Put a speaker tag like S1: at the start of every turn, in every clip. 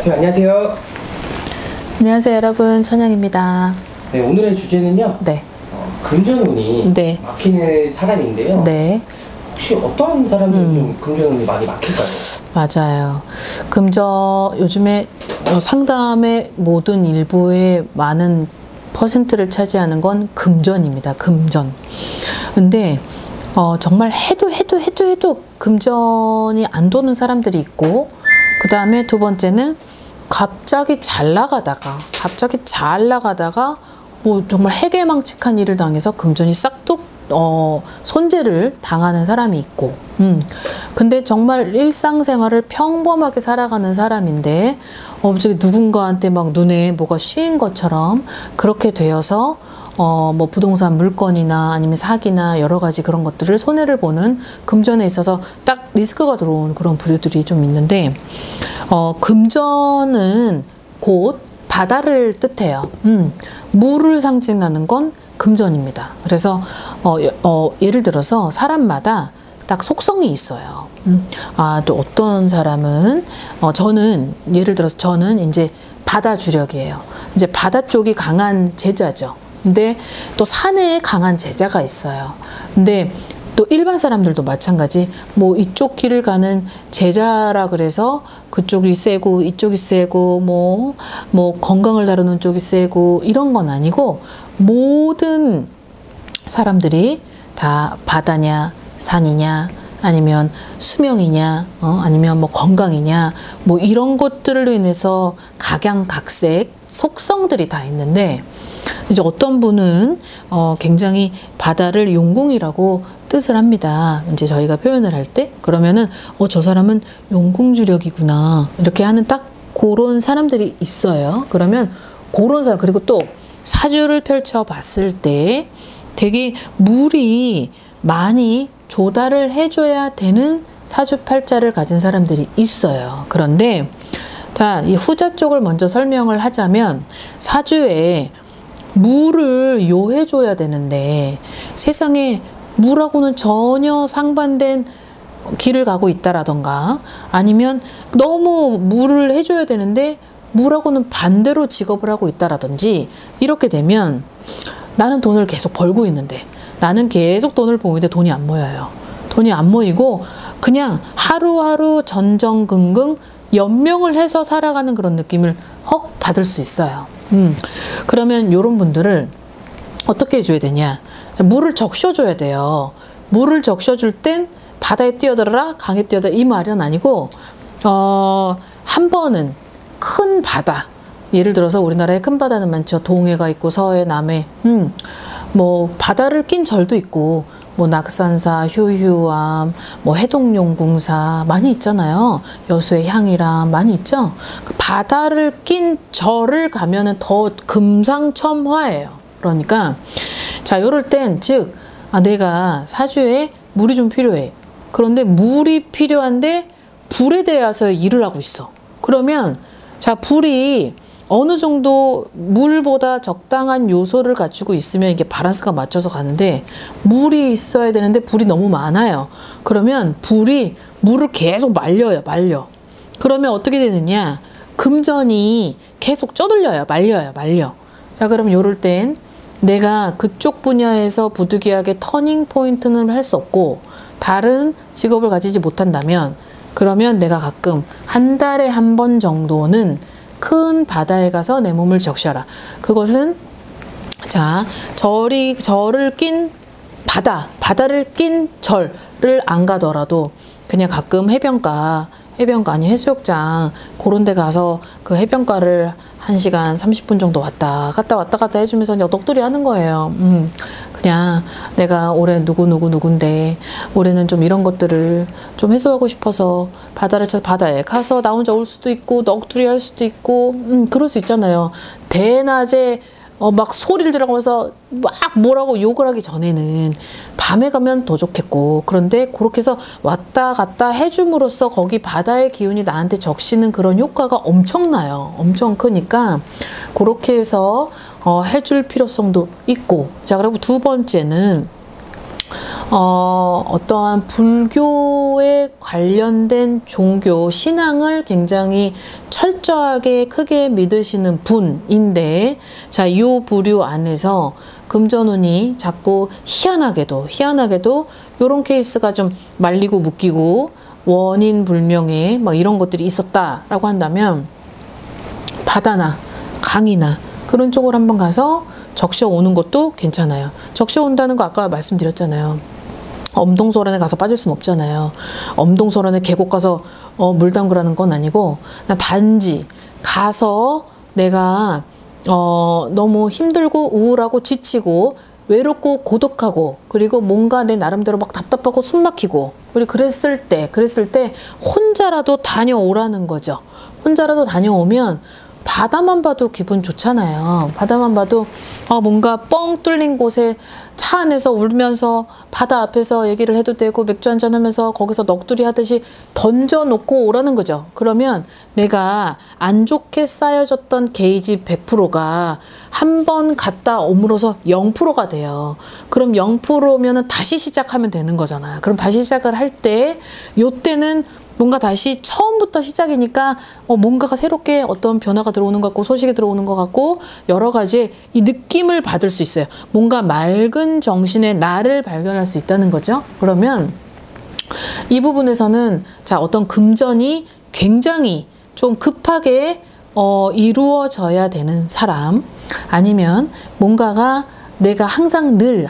S1: 네, 안녕하세요.
S2: 안녕하세요 여러분, 천영입니다.
S1: 네, 오늘의 주제는요.
S2: 네.
S1: 금전운이
S2: 네.
S1: 막히는 사람인데요.
S2: 네.
S1: 혹시 어떤 사람이 좀 금전운이 많이 막힐까요?
S2: 맞아요. 요즘에 상담의 모든 일부의 많은 퍼센트를 차지하는 건 금전입니다. 금전. 근데 정말 해도 금전이 안 도는 사람들이 있고, 그 다음에 두 번째는 갑자기 잘 나가다가 뭐 정말 해괴망측한 일을 당해서 금전이 싹둑 손재를 당하는 사람이 있고, 근데 정말 일상생활을 평범하게 살아가는 사람인데 갑자기 누군가한테 막 눈에 뭐가 씌인 것처럼 그렇게 되어서 뭐 부동산 물건이나 아니면 사기나 여러 가지 그런 것들을 손해를 보는, 금전에 있어서 딱 리스크가 들어온 그런 부류들이 좀 있는데, 금전은 곧 바다를 뜻해요. 물을 상징하는 건 금전입니다. 그래서 예를 들어서 사람마다 딱 속성이 있어요. 또 어떤 사람은 저는 예를 들어서 저는 이제 바다 주력이에요. 이제 바다 쪽이 강한 제자죠. 근데 또 산에 강한 제자가 있어요. 근데 또 일반 사람들도 마찬가지, 뭐 이쪽 길을 가는 제자라 그래서 그쪽이 세고 이쪽이 세고 뭐 건강을 다루는 쪽이 세고 이런 건 아니고, 모든 사람들이 다 바다냐 산이냐 아니면 수명이냐 아니면 뭐 건강이냐 뭐 이런 것들로 인해서 각양각색 속성들이 다 있는데, 이제 어떤 분은 굉장히 바다를 용궁이라고 뜻을 합니다. 이제 저희가 표현을 할 때 그러면은 저 사람은 용궁주력이구나 이렇게 하는 딱 그런 사람들이 있어요. 그러면 그런 사람, 그리고 또 사주를 펼쳐 봤을 때 되게 물이 많이 조달을 해줘야 되는 사주팔자를 가진 사람들이 있어요. 그런데 자, 이 후자 쪽을 먼저 설명을 하자면, 사주에 물을 요해줘야 되는데 세상에 물하고는 전혀 상반된 길을 가고 있다라던가, 아니면 너무 물을 해줘야 되는데 물하고는 반대로 직업을 하고 있다라든지, 이렇게 되면 나는 돈을 계속 벌고 있는데, 나는 계속 돈을 보는데 돈이 안 모여요. 돈이 안 모이고 그냥 하루하루 전전긍긍 연명을 해서 살아가는 그런 느낌을 받을 수 있어요. 그러면 이런 분들을 어떻게 해줘야 되냐? 물을 적셔줘야 돼요. 물을 적셔줄 땐 바다에 뛰어들어라, 강에 뛰어들어라 이 말은 아니고, 한 번은 큰 바다, 예를 들어서 우리나라에 큰 바다는 많죠. 동해가 있고 서해, 남해, 뭐 바다를 낀 절도 있고, 뭐 낙산사, 효유암, 뭐 해동용궁사 많이 있잖아요. 여수의 향이람 많이 있죠. 그 바다를 낀 절을 가면은 더 금상첨화예요. 그러니까 자, 요럴 땐 즉 내가 사주에 물이 좀 필요해. 그런데 물이 필요한데 불에 대해서 일을 하고 있어. 그러면 자, 불이 어느 정도 물보다 적당한 요소를 갖추고 있으면 이게 바란스가 맞춰서 가는데, 물이 있어야 되는데 불이 너무 많아요. 그러면 물을 계속 말려. 그러면 어떻게 되느냐? 금전이 계속 쪄들려요. 말려. 자, 그럼 요럴 땐 내가 그쪽 분야에서 부득이하게 터닝 포인트는 할 수 없고 다른 직업을 가지지 못한다면, 그러면 내가 가끔 한 달에 한 번 정도는 큰 바다에 가서 내 몸을 적셔라. 그것은 자, 절을 낀 바다를 낀 절을 안 가더라도 그냥 가끔 해변가 아니 해수욕장 그런 데 가서 그 해변가를 1시간 30분 정도 왔다 갔다 해주면서 그냥 넋두리 하는 거예요. 그냥 내가 올해 누군데 올해는 좀 이런 것들을 좀 해소하고 싶어서 바다를 찾아 바다에 가서 나 혼자 올 수도 있고 넋두리 할 수도 있고 그럴 수 있잖아요. 대낮에 막 소리를 들어가면서 막 뭐라고 욕을 하기 전에는 밤에 가면 더 좋겠고, 그런데 그렇게 해서 왔다 갔다 해줌으로써 거기 바다의 기운이 나한테 적시는 그런 효과가 엄청나요. 엄청 크니까 그렇게 해서 해줄 필요성도 있고. 자, 그리고 두 번째는 어떠한 불교에 관련된 종교, 신앙을 굉장히 철저하게 크게 믿으시는 분인데, 자, 이 부류 안에서 금전운이 자꾸 희한하게도 이런 케이스가 좀 말리고 묶이고 원인 불명의 막 이런 것들이 있었다라고 한다면 바다나 강이나 그런 쪽으로 한번 가서 적셔 오는 것도 괜찮아요. 적셔 온다는 거 아까 말씀드렸잖아요. 엄동설원에 가서 빠질 수는 없잖아요. 엄동설원에 계곡 가서 물 담그라는 건 아니고, 단지 가서 내가 너무 힘들고 우울하고 지치고 외롭고 고독하고, 그리고 뭔가 내 나름대로 막 답답하고 숨 막히고, 그리고 그랬을 때 혼자라도 다녀오라는 거죠. 혼자라도 다녀오면 바다만 봐도 기분 좋잖아요. 바다만 봐도 뭔가 뻥 뚫린 곳에 차 안에서 울면서 바다 앞에서 얘기를 해도 되고 맥주 한잔 하면서 거기서 넋두리 하듯이 던져놓고 오라는 거죠. 그러면 내가 안 좋게 쌓여졌던 게이지 100%가 한 번 갔다 오므로서 0%가 돼요. 그럼 0%면은 다시 시작하면 되는 거잖아. 그럼 다시 시작을 할 때, 요때는 뭔가 다시 처음부터 시작이니까 뭔가가 새롭게 어떤 변화가 들어오는 것 같고 소식이 들어오는 것 같고 여러 가지 이 느낌을 받을 수 있어요. 뭔가 맑은 정신의 나를 발견할 수 있다는 거죠. 그러면 이 부분에서는 자, 어떤 금전이 굉장히 좀 급하게 이루어져야 되는 사람, 아니면 뭔가가 내가 항상 늘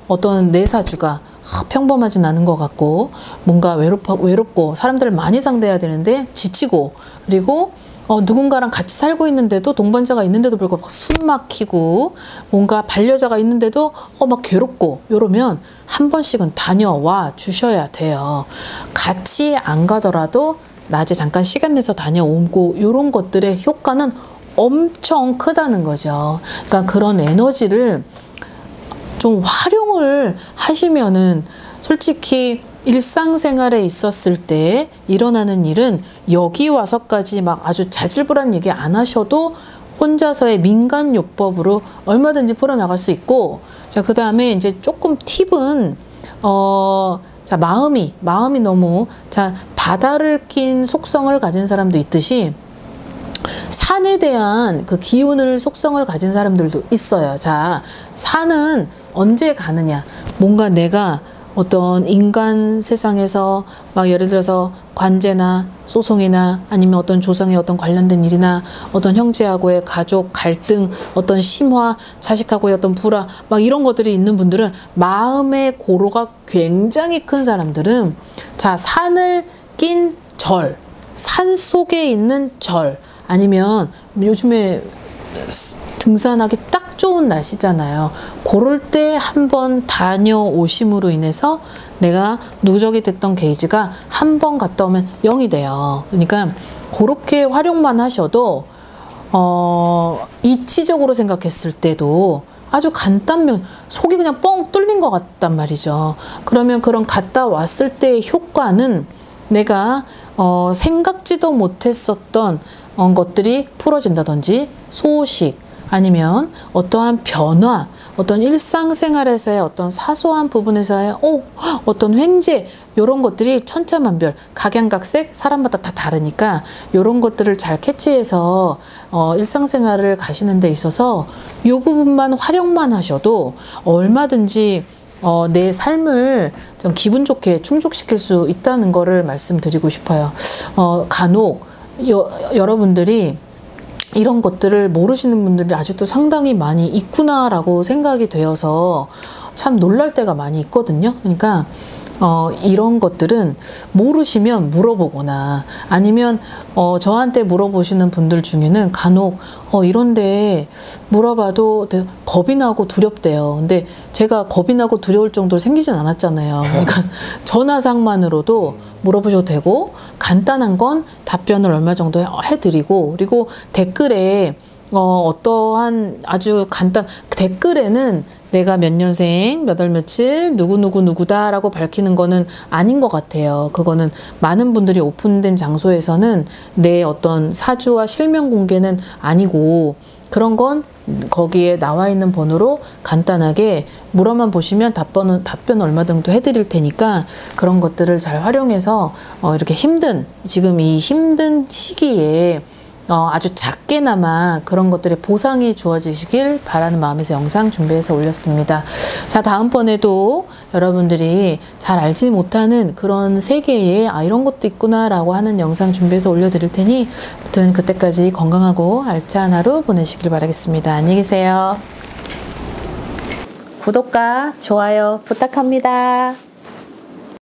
S2: 어떤 내 사주가 평범하진 않은 것 같고 뭔가 외롭고 사람들을 많이 상대해야 되는데 지치고, 그리고 누군가랑 같이 살고 있는데도 동반자가 있는데도 불구하고 숨 막히고 뭔가 반려자가 있는데도 막 괴롭고, 이러면 한 번씩은 다녀와 주셔야 돼요. 같이 안 가더라도 낮에 잠깐 시간 내서 다녀오고, 이런 것들의 효과는 엄청 크다는 거죠. 그러니까 그런 에너지를 좀 활용을 하시면은 솔직히 일상생활에 있었을 때 일어나는 일은 여기 와서까지 막 아주 자질불안 얘기 안 하셔도 혼자서의 민간요법으로 얼마든지 풀어나갈 수 있고, 자, 그 다음에 이제 조금 팁은 자, 마음이 너무, 자, 바다를 낀 속성을 가진 사람도 있듯이 산에 대한 그 기운을 속성을 가진 사람들도 있어요. 자, 산은 언제 가느냐, 뭔가 내가 어떤 인간 세상에서 막 예를 들어서 관제나 소송이나 아니면 어떤 조상의 어떤 관련된 일이나 어떤 형제하고의 가족 갈등, 어떤 심화, 자식하고의 어떤 불화, 막 이런 것들이 있는 분들은, 마음의 고로가 굉장히 큰 사람들은 자, 산을 낀 절, 산 속에 있는 절, 아니면 요즘에 등산하기 딱 좋은 날씨잖아요. 그럴 때 한번 다녀오심으로 인해서 내가 누적이 됐던 게이지가 한 번 갔다 오면 0이 돼요. 그러니까 그렇게 활용만 하셔도 이치적으로 생각했을 때도 아주 간단면 속이 그냥 뻥 뚫린 것 같단 말이죠. 그러면 그런 갔다 왔을 때의 효과는 내가 생각지도 못했었던 것들이 풀어진다든지 소식, 아니면 어떠한 변화, 어떤 일상생활에서의 어떤 사소한 부분에서의 어떤 횡재, 이런 것들이 천차만별, 각양각색, 사람마다 다 다르니까 이런 것들을 잘 캐치해서 일상생활을 가시는 데 있어서 이 부분만 활용만 하셔도 얼마든지 내 삶을 좀 기분 좋게 충족시킬 수 있다는 거를 말씀드리고 싶어요. 간혹 여러분들이 이런 것들을 모르시는 분들이 아직도 상당히 많이 있구나라고 생각이 되어서 참 놀랄 때가 많이 있거든요. 그러니까 이런 것들은 모르시면 물어보거나, 아니면 저한테 물어보시는 분들 중에는 간혹 이런데 물어봐도 겁이 나고 두렵대요. 근데 제가 겁이 나고 두려울 정도로 생기진 않았잖아요. 그러니까 전화상만으로도 물어보셔도 되고, 간단한 건 답변을 얼마 정도 해드리고, 그리고 댓글에 어떠한 아주 댓글에는 내가 몇 년생, 몇 월 며칠, 누구다라고 밝히는 거는 아닌 것 같아요. 그거는 많은 분들이 오픈된 장소에서는 내 어떤 사주와 실명 공개는 아니고, 그런 건 거기에 나와 있는 번호로 간단하게 물어만 보시면 답변 얼마든지 해드릴 테니까 그런 것들을 잘 활용해서 이렇게 지금 이 힘든 시기에 아주 작게나마 그런 것들의 보상이 주어지시길 바라는 마음에서 영상 준비해서 올렸습니다. 자, 다음번에도 여러분들이 잘 알지 못하는 그런 세계에 이런 것도 있구나 라고 하는 영상 준비해서 올려드릴 테니 아무튼 그때까지 건강하고 알찬 하루 보내시길 바라겠습니다. 안녕히 계세요. 구독과 좋아요 부탁합니다.